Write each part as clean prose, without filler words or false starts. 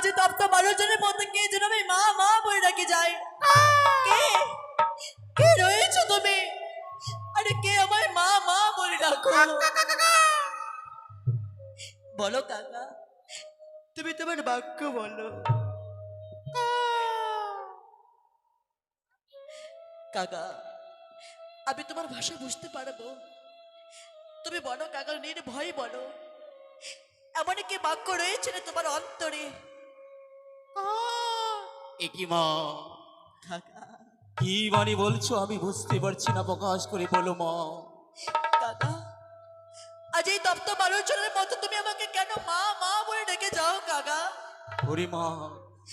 যে তপ্ত মানুষজনের মধ্যে কে যেন আমি মা মা বলে ডাকি যায়। কে কে রয়েছো তুমি? আরে কে আমায় মা মা বলে ডাকো? বলো কাকা, তুমি তোমার বাক্য বলো। কাকা, আমি তোমার ভাষা বুঝতে পারবো। তুমি বলো কাকা, নির্ভয় বলো, এমন কি বাক্য রয়েছে না তোমার অন্তরে? একই মা, কাকা, কি বাণী বলছো আমি বুঝতে পারছি না, প্রকাশ করে বলো মা। কাকা, আজ এই তপ্ত মানুষজনের মতো তুমি আমাকে কেন মা মা বলে ডেকে যাও কাকা? ওরে মা,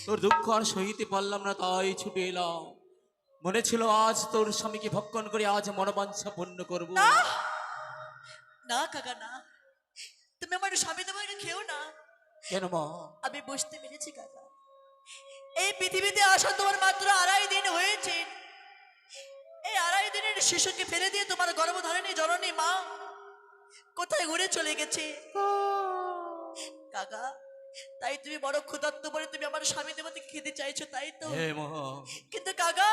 তোর দুঃখ আর সহিতে পারলাম না, তাই ছুটে এলাম। মনে ছিল আজ তোর স্বামীকে ভক্ষণ করে আজ মনোবাঞ্ছা পূর্ণ করবো। না না কাকা, না, তুমি আমার স্বামী তোমাকে খেও না। কেন মা? আমি বুঝতে পেরেছি কাকা, এই পৃথিবীতে আসা তোমার মাত্র 2.5 দিন হয়েছে। এই 2.5 দিনের শিশুকে ফেলে দিয়ে তোমার গর্ভধারিণী জননী মা কোথায় ঘুরে চলে গেছে কাকা। তাই তুমি বড় ক্ষুধার্ত বলে তুমি আমার স্বামী দেবতাকে খেতে চাইছো, তাই তো? হে মা, কিন্তু কাকা,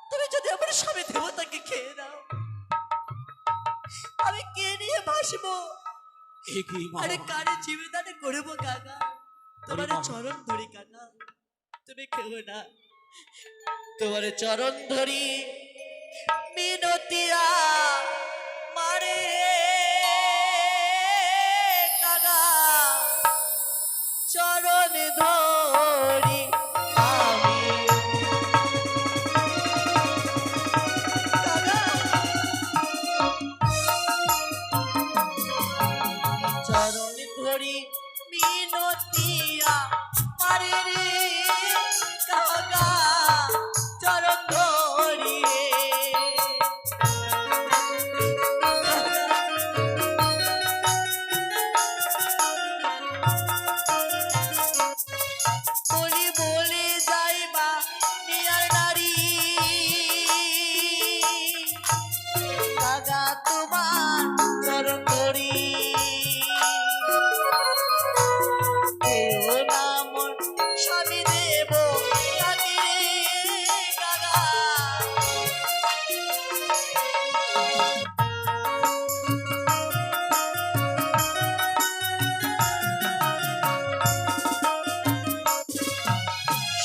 তুমি যদি আমার স্বামী দেবতাকে খেয়ে নাও, আমি কে নিয়ে ভাসবো? একই মা, আরে কারে জীবদানে করবো কাকা? তোমার মা। চরণ ধরি কাকা, তুমি খেও না। তোমার চরণ ধরি মিনতিয়া মারে কাকা, চরণ ধরি আমি কাকা, চরণ ধরি মিনতিয়া মারে রে কাকা, চরণ ধরি বলি বলে যাইবা নিয়ার নারী কাকা, তোমার চরণ ধরি কেউ নাম স্বামী দেব তাকে রে কাকা।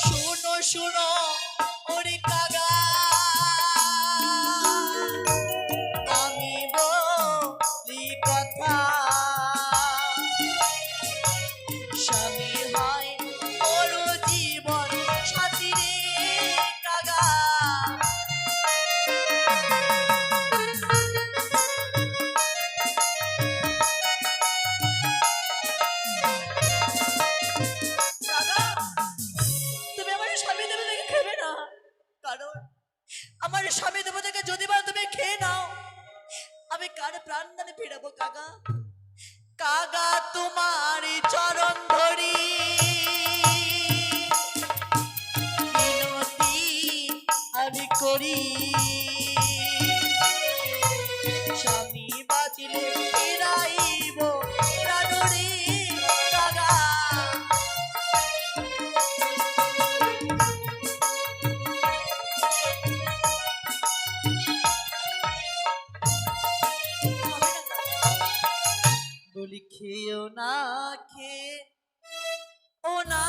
শুনো শুনো ওরে কাকা, আমি বলি কথা, স্বামী হয় ওর জীবন সাথী রে কাকা। কাকা, তুমি আমার স্বামী দেবতাকে খেবে না, কারণ আমার স্বামী দেবতাকে যদি বা তুমি খেয়ে নাও, আমি কার প্রাণ দানে ফিরাবো কাকা? কাকা, তোমার চরণ ধরি মিনতি আমি করি, স্বামী বাঁচিলে ফিরাইব প্রাণ রে কাকা। বলি খেয়েও না, খেয়ে ও না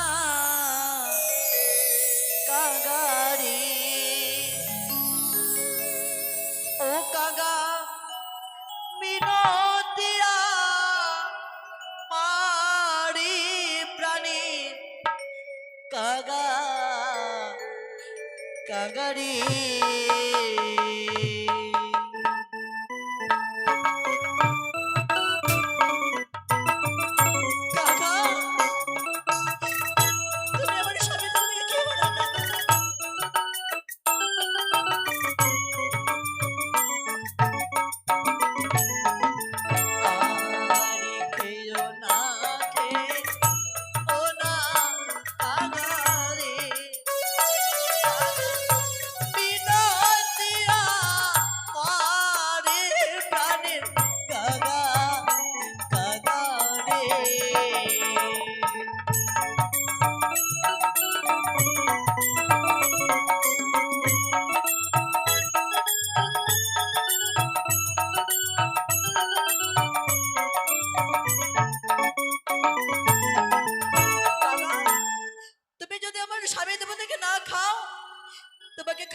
কাগারে, ও কাগা মিনতিয়া মারি প্রাণী কাগা, কাগারে কাকা, তুমি আমার স্বামী তোমাকে খেয়ে না কাকা। আরে খেয়েও না, খেয়ে ও না কাগারে, বিনতিয়া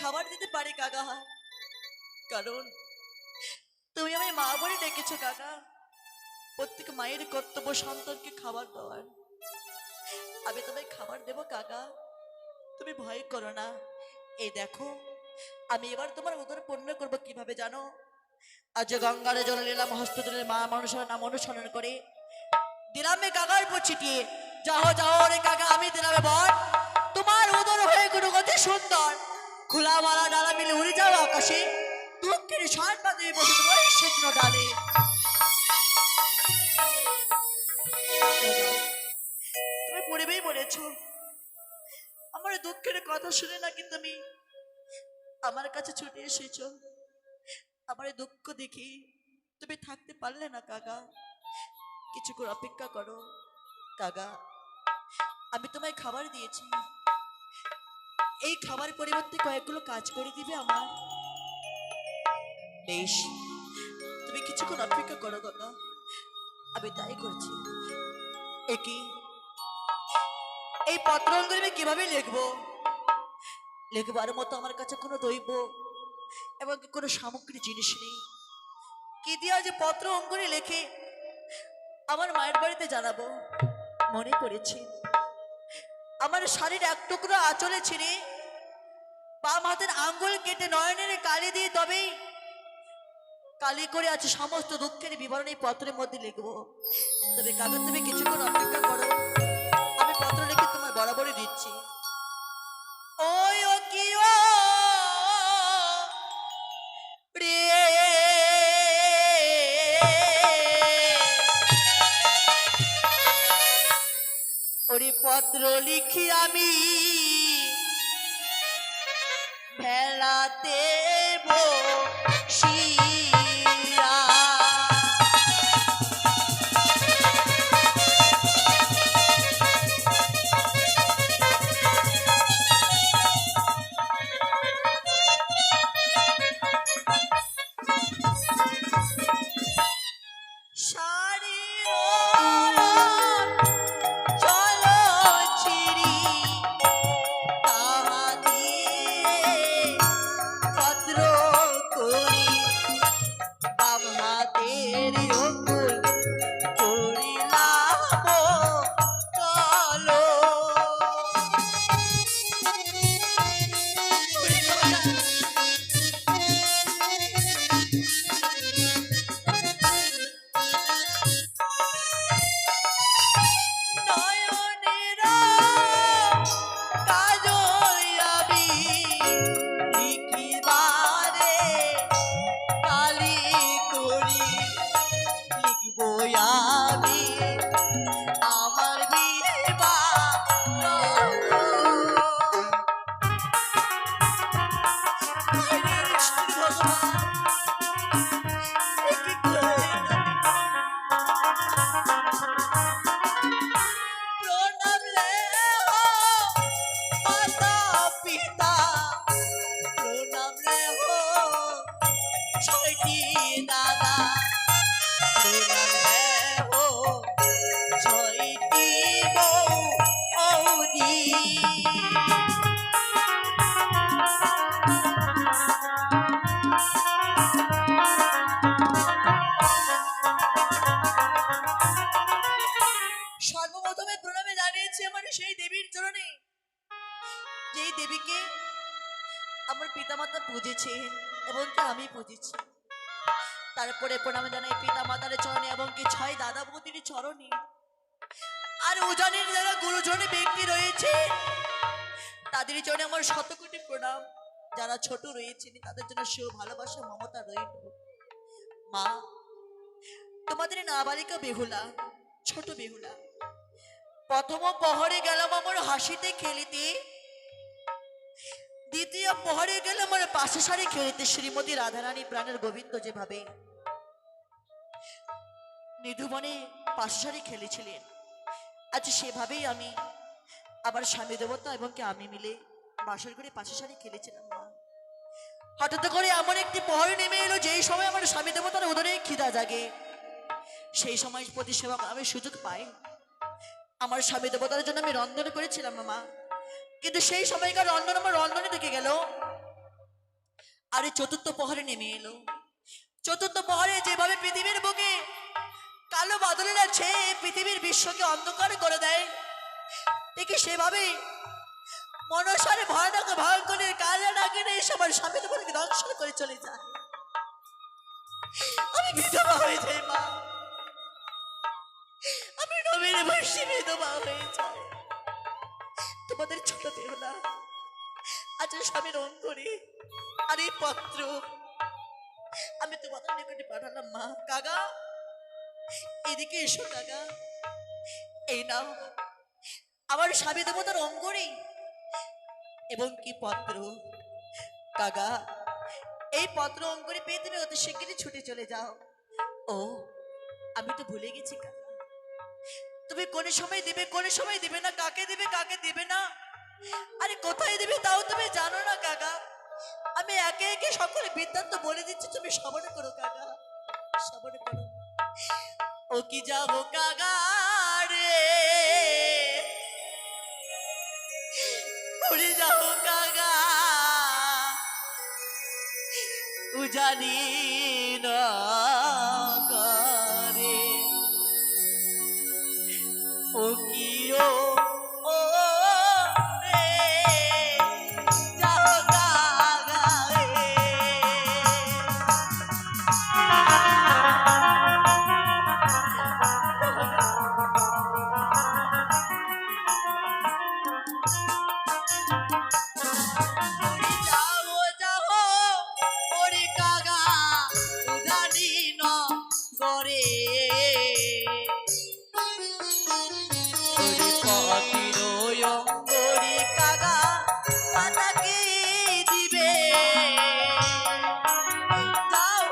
খাবার দিতে পারি কাকা, কারণ তুমি আমায় মা বলে ডেকেছো কাকা। প্রত্যেক মায়ের কর্তব্য সন্তানকে খাবার দেওয়ার। আমি তোমায় খাবার দেবো কাকা, তুমি ভয় করো না। এই দেখো, আমি এবার তোমার উদর পূর্ণ করবো কিভাবে জানো? আজ গঙ্গার জল নিলাম হস্তজলের মা মানুষের নাম অনুসরণ করে দিলামে কাকার উপর ছিটিয়ে। যাও যাও রে কাকা, আমি দিলামে বর তোমার উদর হয়ে কোনো গতি সুন্দর খোলা মালা ডালা মিলে উড়ে যাও আকাশে। দুঃখের সার পাতে বসে তোমার শুকনো ডালে। তুমি পূর্বেই বলেছ আমার দুঃখের কথা শুনে নাকি তুমি আমার কাছে ছুটে এসেছো। আমার এই দুঃখ দেখি তুমি থাকতে পারলে না কাকা, কিছুক্ষণ অপেক্ষা করো কাকা। আমি তোমায় খাবার দিয়েছি, এই খাবার পরিবর্তে কয়েকগুলো কাজ করে দিবে আমার। বেশ, তুমি কিছুক্ষণ অপেক্ষা করো কাকা, আমি তাই করছি। একই এই পত্র আমি কিভাবে লিখবো? লিখবার মতো আমার কাছে কোনো দৈব এবং কোনো সামগ্রী জিনিস নেই। কি দিয়া যে পত্র অঙ্কনে লেখে আমার মায়ের বাড়িতে জানাবো? মনে পড়েছে আমার শাড়ির এক টুকরো আঁচলে ছিঁড়ে বাম হাতের আঙ্গুল কেটে নয়নের কালি দিয়ে তবেই কালি করে আছে সমস্ত দুঃখের বিবরণ এই পত্রের মধ্যে লিখবো। তবে কাগজ তুমি কিছুক্ষণ অপেক্ষা করো, আমি পত্র লিখে তোমার বরাবরই দিচ্ছি। ওই ও কি ও রে, ওরে পত্র লিখি আমি ভেলাতে বসিয়া। সর্বপ্রথমে প্রণামে জানিয়েছি আমার সেই দেবীর চরণে, যেই দেবীকে আমার পিতামাতা পুজেছেন এবং কি আমি পুজেছি। তারপরে প্রণাম জানাই পিতা মাতার চরণে এবং কি ছয় দাদা বৌদির চরণে। আর উজানের যারা গুরুজনী ব্যক্তি রয়েছে তাদের চরণে আমার শতকোটি প্রণাম। যারা ছোট রয়েছেন তাদের জন্য সে ভালোবাসা মমতা রইল। মা, তোমাদের নাবালিকা বেহুলা, ছোট বেহুলা, প্রথম পহরে গেলাম আমার হাসিতে খেলিতে, দ্বিতীয় পহরে গেলাম আমার পাশে সারি খেলিতে। শ্রীমতী রাধারানী প্রাণের গোবিন্দ যেভাবে নিধুবনে পাশে সারি খেলেছিলেন, আজ সেভাবেই আমি আবার স্বামী দেবতা এবং কি আমি মিলে বাসর করে পাশে সারি খেলেছিলাম। মা, হঠাৎ করে এমন একটি পহরে নেমে এলো যেই সময় আমার স্বামী দেবতার উদরে খিদা জাগে। সেই সময় প্রতি সেবা আমি সুযোগ পাই। আমার স্বামী দেবতার জন্য আমি রন্ধন করেছিলাম মা, কিন্তু সেই সময়কার রন্ধন আমার রন্ধনে থেকে গেল। আর এই চতুর্থ প্রহরে নেমে এলো। চতুর্থ প্রহরে যেভাবে পৃথিবীর বুকে কালো বাদলেরা ছেয়ে পৃথিবীর বিশ্বকে অন্ধকার করে দেয়, দেখি সেভাবে মনসারে ভয়ানক ভয়ঙ্করের কাজে ডাকে এসে আমার স্বামী তোমাকে দংশন করে চলে যায়। আমি বিধবা হয়ে যাই মা, আমি নবীন বয়সী বিধবা হয়ে যাই। তোমাদের ছোট দেও না, আজ স্বামীর অঙ্গরে আর এই পত্র আমি তোমাদের নিকটে পাঠালাম মা। কাকা এদিকে এসো কাকা, এই নাও আমার স্বামী দেবতার অঙ্গরে এবং কি পত্র। কাকা এই পত্র অঙ্গরে পেয়ে তুমি অতি শিগগিরই ছুটে চলে যাও। ও আমি তো ভুলে গেছি কাকা, তুমি কোন সময় দিবে কোন সময় দিবে না, কাকে দিবে কাকে দিবে না, আরে কোথায় দিবে তাও তুমি জানো না কাকা। আমি একে একে সকলে বৃত্তান্ত বলে দিচ্ছি, তুমি শ্রবণ করো কাকা, শ্রবণ করো। ও কি যাবো কাকা রে, উড়ে যাবো কাকা, উজানি না করে। ও কি ও ও রে যাবো কাকা রে। যাও যাও ওরে কাকা উজানি না করে। ওরে পতির অঙ্গরে কাকা মাতাকে দিবে। যাও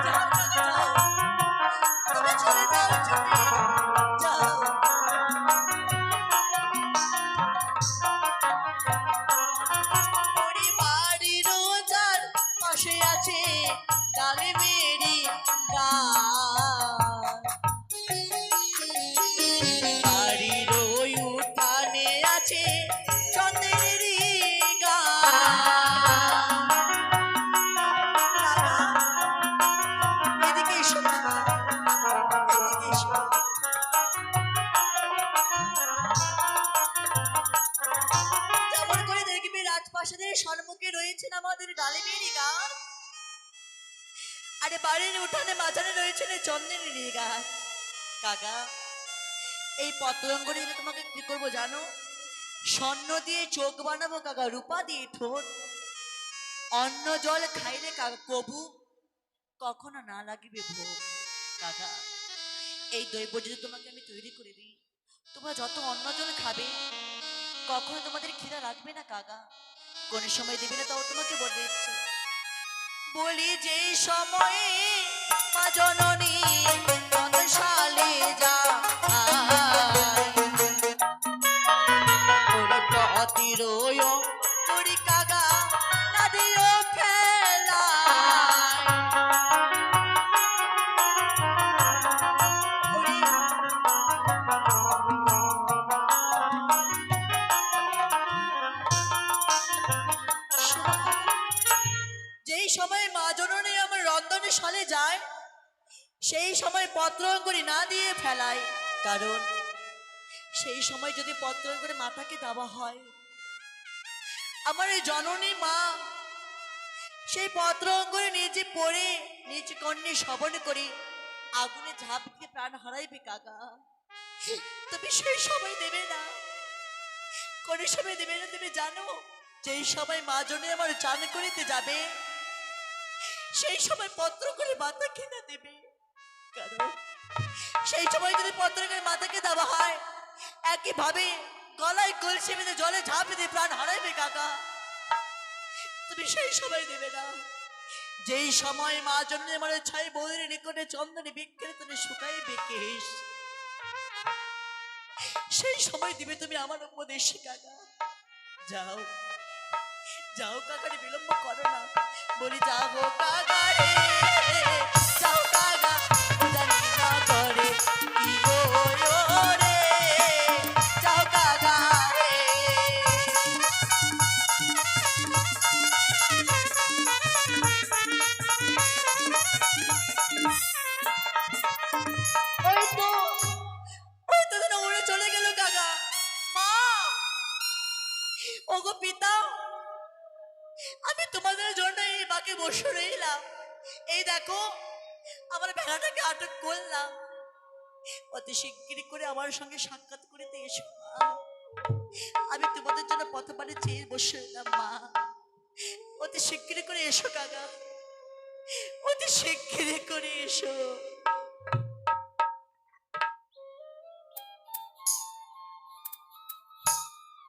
যাও কাকা যাও, তুমি চলে যাও চলে যাও। ওরে বাড়ির রোজার পাশে আছে ডালে মেরি গাছ, বাড়ির ওই উঠানে আছে চন্দ্রেরই গাছ। এদিকে এসো বাবা, এদিকে এসো। যেমন করে দেখবি রাজপ্রাসাদের সম্মুখে রয়েছেন আমাদের ডালিমেরই গাছ, আরে বাড়ির উঠানে মাঝানে রয়েছেন এই চন্দ্রেরই গাছ। কাকা এই পত্রঙ্গরে তোমাকে কি করবো জানো, স্বর্ণ দিয়ে চোখ বানাবো কাকা, রূপা দিয়ে ঠোঁট। অন্ন জল খাইলে কাকা কবু কখনো না লাগিবে ভোগ। কাকা এই দৈব যদি তোমাকে আমি তৈরি করে দিই, তোমরা যত অন্ন জল খাবে কখনো তোমাদের খিদা লাগবে না কাকা। কোন সময় দেবে না তাও তোমাকে বলে দিচ্ছে। বলি যে সময়ে মা জননী মনসালে যা পতির অঙ্গরে কাকা না দিও ফেলা। যেই সময় মা জননী আমার রন্ধনে সালে যায় সেই সময় পত্র অঙ্গরে না দিয়ে ফেলায়, কারণ সেই সময় যদি পত্র অঙ্গরে মাথাকে দেওয়া হয় আমার এই জননী মা সেই পত্র অঙ্গরে নিজে পড়ে নিজ কন্যে শবন করে আগুনে ঝাঁপ দিয়ে প্রাণ হারাইবে কাকা। তুমি সেই সময় দেবে না, কোন সময় দেবে না তুমি জানো। যেই সময় মা জনে আমার চান করিতে যাবে সেই সময় পত্র করে মাথা কিনা দেবে, কারণ সেই সময় যদি পত্র করে মাথাকে দেওয়া হয় একইভাবে গলায় কলসি বেঁধে জলে ঝাঁপ দিয়ে প্রাণ হারাইবে কাকা। তুমি সেই সময় দেবে না, যেই সময় মা জন্য আমার ছাই বৌদের নিকটে চন্দনে বিক্ষে তুমি শুকাইবে কেশ, সেই সময় দিবে তুমি আমার উপদেশ কাকা। যাও যাও কাকারে বিলম্ব করো না, বলি যাবো কাকা রে, যাও কাকা জানি না করে কি গো রে, যাও কাকা রে। ওগো পিতা, আমি তোমাদের জন্য এই বাকি বসে রইলাম। এই দেখো, আমার ভেড়াটাকে আটক করলাম। অতি শিগগিরই করে আমার সঙ্গে সাক্ষাৎ করিতে এসো মা। আমি তোমাদের জন্য পথপানে চেয়ে বসে রইলাম মা। অতি শিগগিরই করে এসো কাকা, অতি শিগগিরই করে এসো।